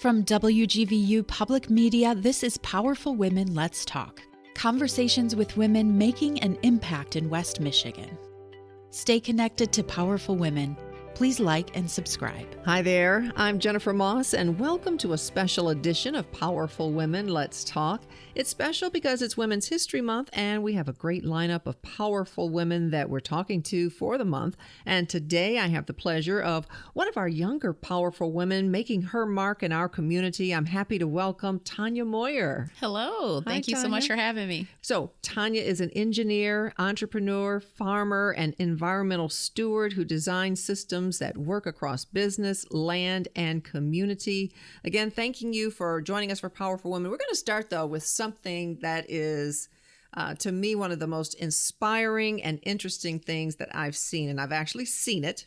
From WGVU Public Media, this is Powerful Women Let's Talk. Conversations with women making an impact in West Michigan. Stay connected to Powerful Women. Please like and subscribe. Hi there, I'm Jennifer Moss, and welcome to a special edition of Powerful Women Let's Talk. It's special because it's Women's History Month, and we have a great lineup of powerful women that we're talking to for the month. And today I have the pleasure of one of our younger powerful women making her mark in our community. I'm happy to welcome Tonja Moyer. Hello. Thank you so much for having me. So Tonja is an engineer, entrepreneur, farmer, and environmental steward who designs systems that work across business, land, and community. Again, thanking you for joining us for Powerful Women. We're going to start, though, with something that is, to me, one of the most inspiring and interesting things that I've seen, and I've actually seen it.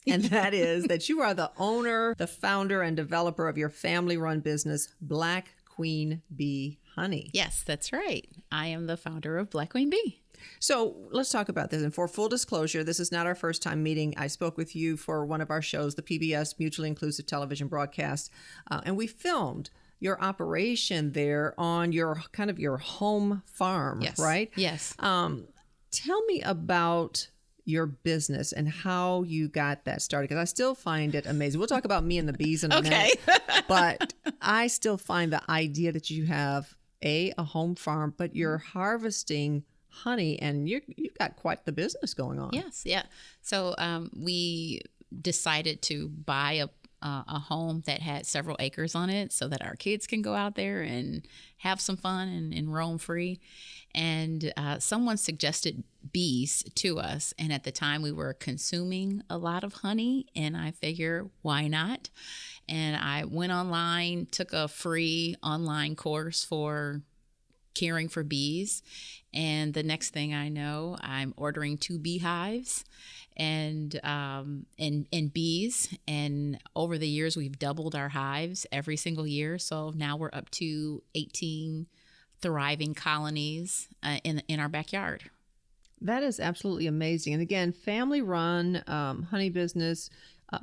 And that is that you are the owner, the founder, and developer of your family-run business, Black Queen Bee Honey. Yes, that's right. I am the founder of Black Queen Bee. So let's talk about this. And for full disclosure, this is not our first time meeting. I spoke with you for one of our shows, the PBS Mutually Inclusive Television broadcast, and we filmed your operation there on your kind of your home farm, Yes. right? Yes. Tell me about your business and how you got that started, because I still find it amazing. We'll talk about me and the bees in a minute, but I still find the idea that you have a home farm, but you're harvesting honey, and you've got quite the business going on. Yes. Yeah. So we decided to buy a home that had several acres on it so that our kids can go out there and have some fun and roam free. And someone suggested bees to us. And at the time we were consuming a lot of honey, and I figure, why not? And I went online, took a free online course for caring for bees. And the next thing I know, I'm ordering 2 beehives and bees. And over the years, we've doubled our hives every single year. So now we're up to 18 thriving colonies in our backyard. That is absolutely amazing. And again, family-run honey business,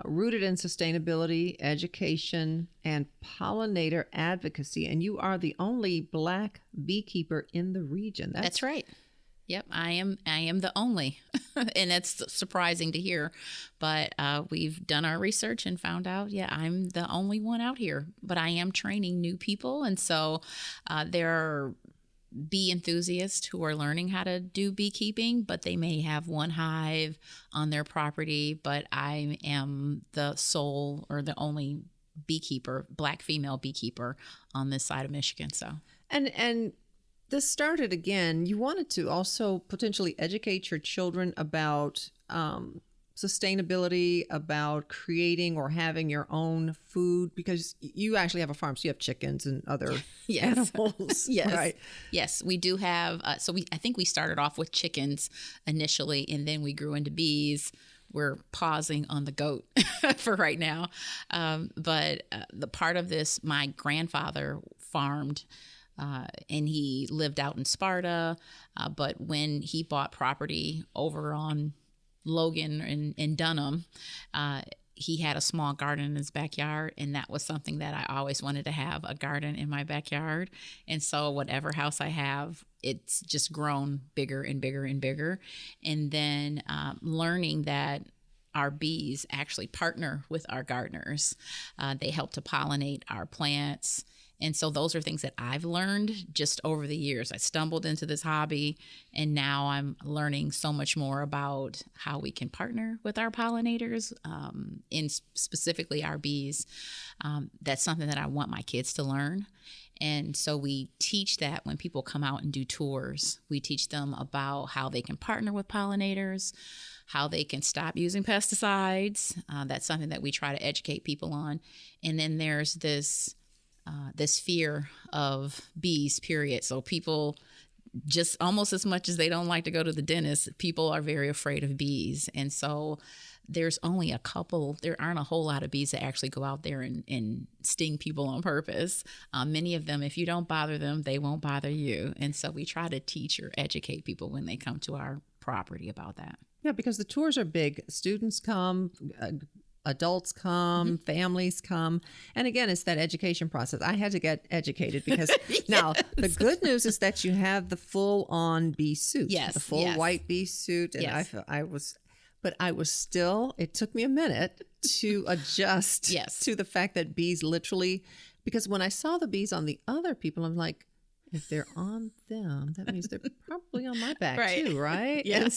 rooted in sustainability, education, and pollinator advocacy. And you are the only Black beekeeper in the region. That's right. Yep, I am the only. And that's surprising to hear. But we've done our research and found out, I'm the only one out here. But I am training new people. And so there are bee enthusiasts who are learning how to do beekeeping, but they may have one hive on their property. But I am the sole or the only beekeeper, Black female beekeeper on this side of Michigan. So and this started again. You wanted to also potentially educate your children about sustainability, about creating or having your own food, because you actually have a farm, so you have chickens and other animals. Yes. Right? Yes, we do have. I think we started off with chickens initially, and then we grew into bees. We're pausing on the goat for right now. But the part of this, my grandfather farmed, and he lived out in Sparta. But when he bought property over on Logan in Dunham, he had a small garden in his backyard, and that was something that I always wanted to have, a garden in my backyard. And so whatever house I have, it's just grown bigger and bigger and bigger. And then learning that our bees actually partner with our gardeners. They help to pollinate our plants. And so those are things that I've learned just over the years. I stumbled into this hobby, and now I'm learning so much more about how we can partner with our pollinators, in specifically our bees. That's something that I want my kids to learn. And so we teach that when people come out and do tours. We teach them about how they can partner with pollinators, how they can stop using pesticides. That's something that we try to educate people on. And then there's this fear of bees, period. So people, just almost as much as they don't like to go to the dentist, people are very afraid of bees. And so there aren't a whole lot of bees that actually go out there and sting people on purpose. Many of them, if you don't bother them, they won't bother you. And so we try to teach or educate people when they come to our property about that. Yeah, because the tours are big. Students come, adults come, families come. And again, it's that education process. I had to get educated because now the good news is that you have the full on bee suit, the full white bee suit. And I was still, it took me a minute to adjust to the fact that bees literally, because when I saw the bees on the other people, I'm like, if they're on them, that means they're probably on my back too, right? Yeah.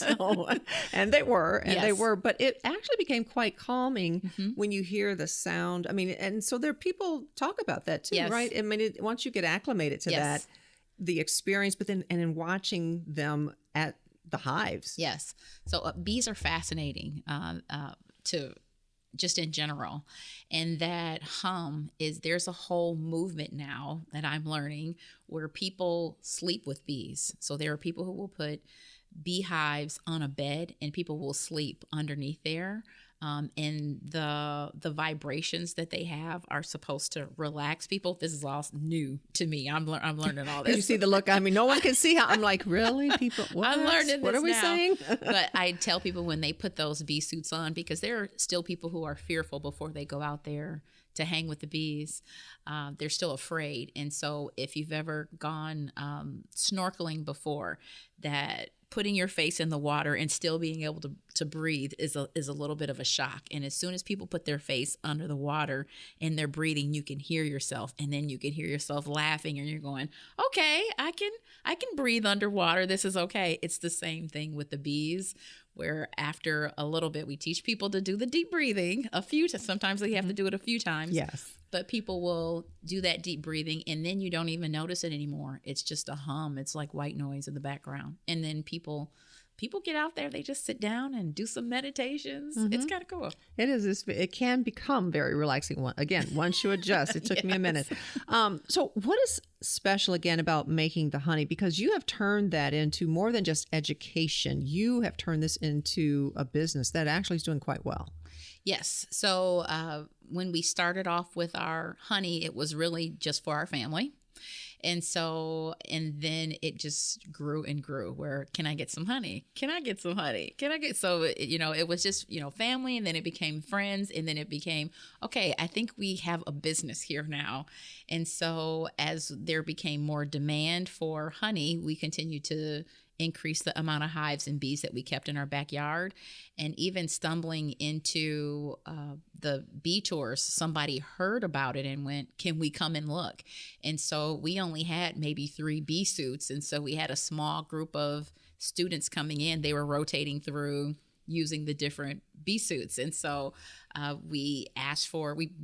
And they were, but it actually became quite calming when you hear the sound. I mean, and so there people talk about that too, right? I mean, once you get acclimated to that, the experience, but then, and in watching them at the hives. Yes. So bees are fascinating to just in general. And that hum is, there's a whole movement now that I'm learning where people sleep with bees. So there are people who will put beehives on a bed and people will sleep underneath there. And the vibrations that they have are supposed to relax people. This is all new to me. I'm learning all this. You see the look. I mean, no one can see how I'm like, really? People, what? I'm learning this What are we now. saying? But I tell people when they put those bee suits on, because there are still people who are fearful before they go out there to hang with the bees. They're still afraid. And so if you've ever gone snorkeling before, that putting your face in the water and still being able to breathe is a little bit of a shock. And as soon as people put their face under the water and they're breathing, you can hear yourself, and then you can hear yourself laughing, and you're going, okay, I can breathe underwater. This is okay. It's the same thing with the bees, where after a little bit, we teach people to do the deep breathing a few times. Sometimes they have to do it a few times. Yes. But people will do that deep breathing, and then you don't even notice it anymore. It's just a hum. It's like white noise in the background. And then people get out there, they just sit down and do some meditations. It's kind of cool. It is. It can become very relaxing. Again, once you adjust, it took me a minute. So what is special again about making the honey? Because you have turned that into more than just education. You have turned this into a business that actually is doing quite well. Yes. So when we started off with our honey, it was really just for our family. And then it just grew and grew, where can I get some honey? Can I get some honey? So, it was just, family, and then it became friends, and then it became, okay, I think we have a business here now. And so as there became more demand for honey, we continued to increase the amount of hives and bees that we kept in our backyard. And even stumbling into the bee tours, somebody heard about it and went, can we come and look? And so we only had maybe 3 bee suits. And so we had a small group of students coming in. They were rotating through using the different bee suits. And so we've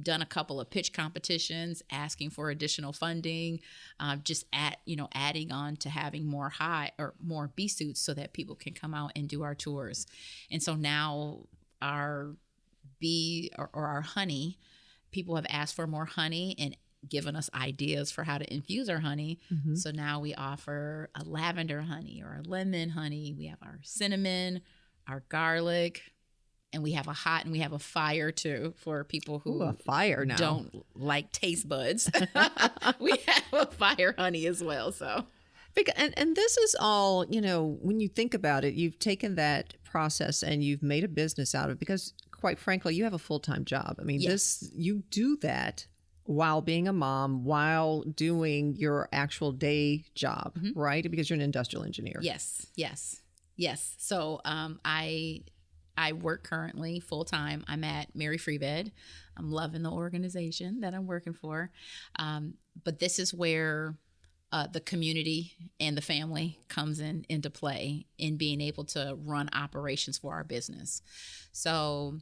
done a couple of pitch competitions, asking for additional funding, adding on to having more bee suits so that people can come out and do our tours. And so now our bee or our honey, people have asked for more honey and given us ideas for how to infuse our honey. So now we offer a lavender honey or a lemon honey. We have our cinnamon, our garlic, and we have a hot and we have a fire too for people who a fire now. Don't like taste buds. We have a fire honey as well. So, and this is all, when you think about it, you've taken that process and you've made a business out of it, because quite frankly, you have a full-time job. I mean, you do that while being a mom, while doing your actual day job, right? Because you're an industrial engineer. Yes. So I work currently full time. I'm at Mary Free Bed. I'm loving the organization that I'm working for. But this is where the community and the family comes into play in being able to run operations for our business. So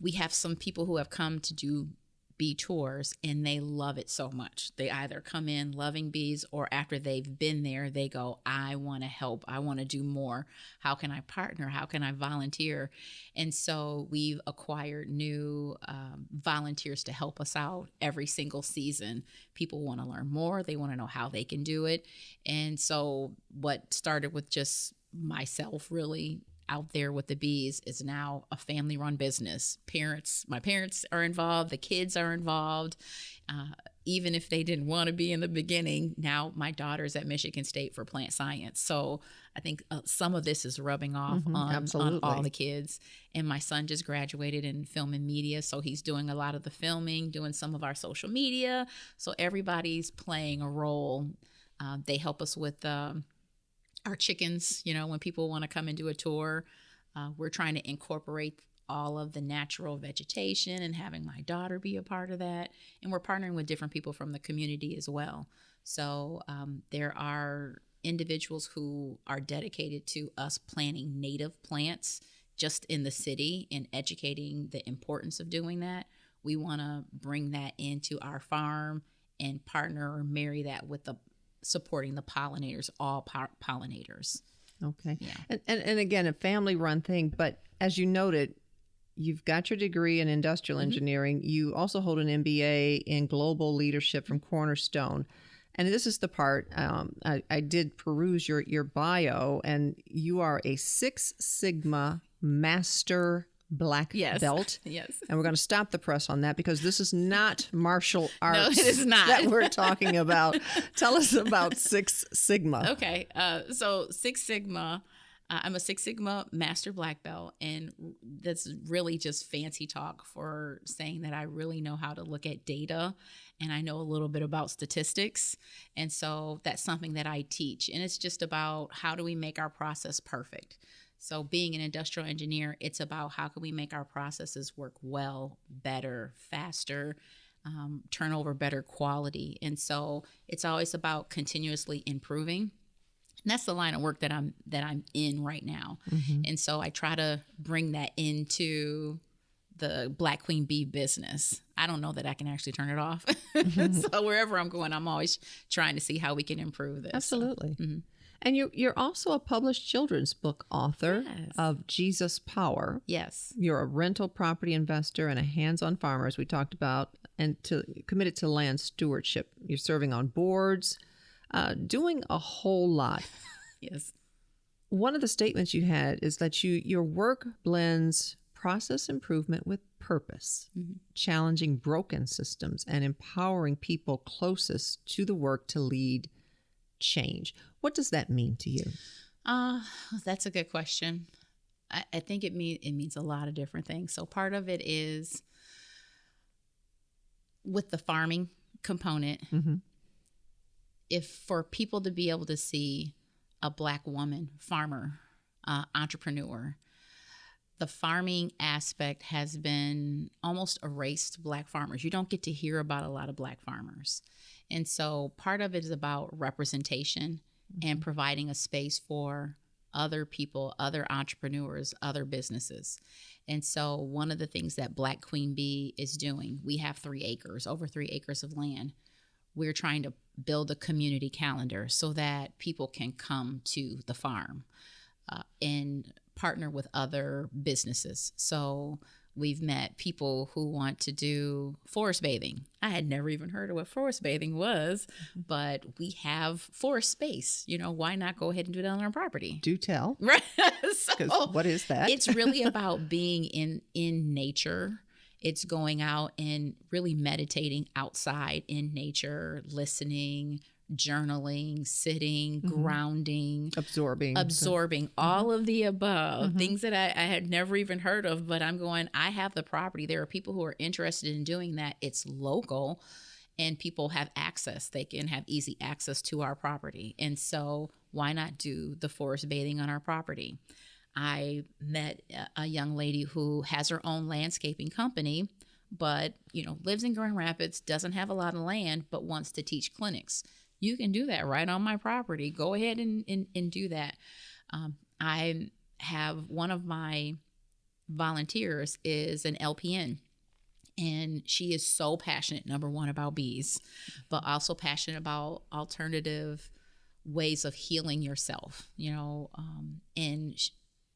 we have some people who have come to do bee tours, and they love it so much. They either come in loving bees, or after they've been there, they go, I want to help. I want to do more. How can I partner? How can I volunteer? And so we've acquired new volunteers to help us out every single season. People want to learn more. They want to know how they can do it. And so what started with just myself really out there with the bees is now a family-run business. My parents are involved, the kids are involved. Even if they didn't want to be in the beginning, now my daughter's at Michigan State for plant science. So I think some of this is rubbing off on all the kids. And my son just graduated in film and media, so he's doing a lot of the filming, doing some of our social media. So everybody's playing a role. They help us with our chickens. When people want to come and do a tour, we're trying to incorporate all of the natural vegetation and having my daughter be a part of that. And we're partnering with different people from the community as well. So there are individuals who are dedicated to us planting native plants just in the city and educating the importance of doing that. We want to bring that into our farm and partner or marry that with supporting the pollinators, all pollinators. Okay. Yeah. And again, a family-run thing, but as you noted, you've got your degree in industrial engineering. You also hold an MBA in global leadership from Cornerstone. And this is the part, I did peruse your bio, and you are a Six Sigma Master Black Belt. Yes. And we're going to stop the press on that because this is not martial arts No, it is not. that we're talking about. Tell us about Six Sigma. Okay. So Six Sigma, I'm a Six Sigma Master Black Belt, and that's really just fancy talk for saying that I really know how to look at data and I know a little bit about statistics. And so that's something that I teach. And it's just about how do we make our process perfect. So being an industrial engineer, it's about how can we make our processes work well, better, faster, turn over better quality. And so it's always about continuously improving. And that's the line of work that I'm in right now. And so I try to bring that into the Black Queen Bee business. I don't know that I can actually turn it off. So wherever I'm going, I'm always trying to see how we can improve this. Absolutely. And you're also a published children's book author of Jesus Power. Yes. You're a rental property investor and a hands-on farmer, as we talked about, and committed to land stewardship. You're serving on boards, doing a whole lot. Yes. One of the statements you had is that your work blends process improvement with purpose, challenging broken systems and empowering people closest to the work to lead change. What does that mean to you? That's a good question. I think it means a lot of different things. So part of it is with the farming component. If for people to be able to see a Black woman farmer, entrepreneur, the farming aspect has been almost erased. Black farmers, you don't get to hear about a lot of Black farmers. And so part of it is about representation and providing a space for other people, other entrepreneurs, other businesses. And so one of the things that Black Queen Bee is doing, we have over 3 acres of land. We're trying to build a community calendar so that people can come to the farm and partner with other businesses. So we've met people who want to do forest bathing. I had never even heard of what forest bathing was, but we have forest space. Why not go ahead and do that on our property? Do tell. Right. So what is that? It's really about being in nature. It's going out and really meditating outside in nature, listening, journaling, sitting, grounding, absorbing all of the above, things that I had never even heard of, but I have the property. There are people who are interested in doing that. It's local and people have access. They can have easy access to our property. And so why not do the forest bathing on our property? I met a young lady who has her own landscaping company, but, lives in Grand Rapids, doesn't have a lot of land, but wants to teach clinics. You can do that right on my property. Go ahead and do that. I have one of my volunteers is an LPN, and she is so passionate, number one, about bees, but also passionate about alternative ways of healing yourself, and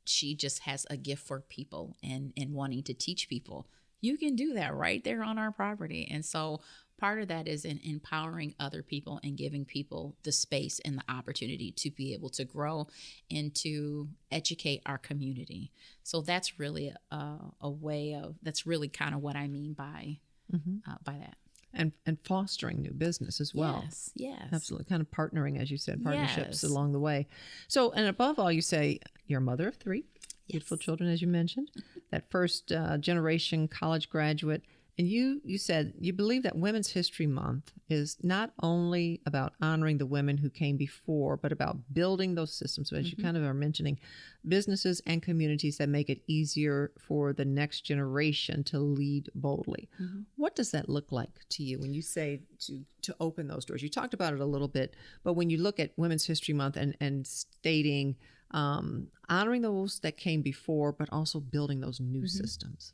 she just has a gift for people and wanting to teach people. You can do that right there on our property. And so part of that is in empowering other people and giving people the space and the opportunity to be able to grow and to educate our community. So that's really a way of, that's really kind of what I mean by that. And fostering new business as well. Yes. Absolutely. Kind of partnering, as you said, partnerships Yes. along the way. So, and above all, you say you're a mother of 3 beautiful children, as you mentioned, that first generation college graduate. And you said you believe that Women's History Month is not only about honoring the women who came before, but about building those systems, as you kind of are mentioning, businesses and communities that make it easier for the next generation to lead boldly. What does that look like to you when you say to open those doors? You talked about it a little bit, but when you look at Women's History Month and stating honoring those that came before, but also building those new systems.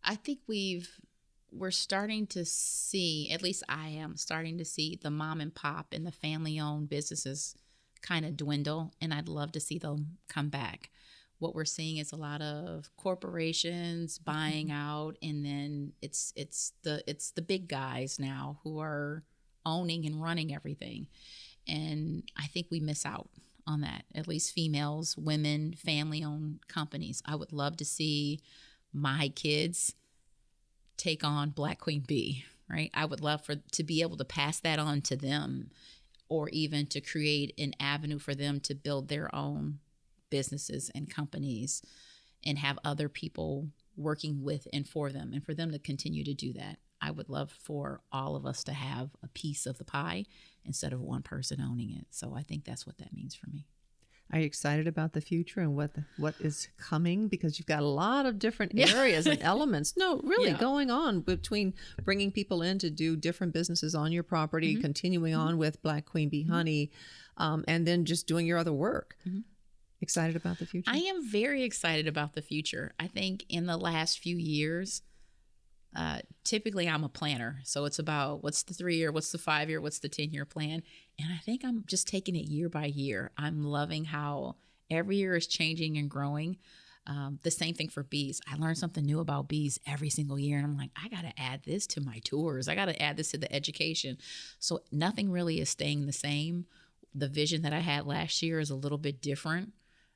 I think we're starting to see, at least I am starting to see, the mom and pop and the family-owned businesses kind of dwindle, and I'd love to see them come back. What we're seeing is a lot of corporations buying out, and then it's the big guys now who are owning and running everything. And I think we miss out on that, at least females, women, family-owned companies. I would love to see my kids take on Black Queen Bee, right? I would love to be able to pass that on to them, or even to create an avenue for them to build their own businesses and companies and have other people working with and for them, and for them to continue to do that. I would love for all of us to have a piece of the pie instead of one person owning it. So I think that's what that means for me. Are you excited about the future and what is coming? Because you've got a lot of different areas and elements. No, really going on between bringing people in to do different businesses on your property, continuing on with Black Queen Bee Honey, and then just doing your other work. Excited about the future? I am very excited about the future. I think in the last few years, typically I'm a planner. So it's about what's the 3-year, what's the 5-year, what's the 10-year plan. And I think I'm just taking it year by year. I'm loving how every year is changing and growing. The same thing for bees. I learn something new about bees every single year. And I'm like, I got to add this to my tours. I got to add this to the education. So nothing really is staying the same. The vision that I had last year is a little bit different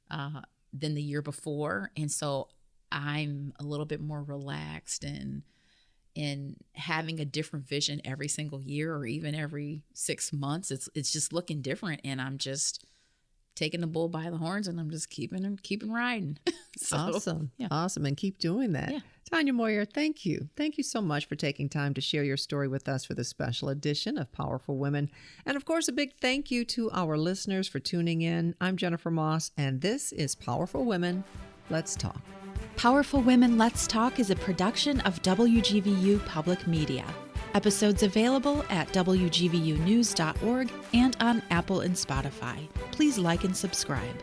than the year before. And so I'm a little bit more relaxed and having a different vision every single year, or even every 6 months. It's just looking different, and I'm just taking the bull by the horns, and I'm just keeping riding. So, awesome. Awesome. And keep doing that. Tonja Moyer, thank you. Thank you so much for taking time to share your story with us for this special edition of Powerful Women. And of course, a big thank you to our listeners for tuning in. I'm Jennifer Moss, and this is Powerful Women. Let's talk. Powerful Women Let's Talk is a production of WGVU Public Media. Episodes available at WGVUnews.org and on Apple and Spotify. Please like and subscribe.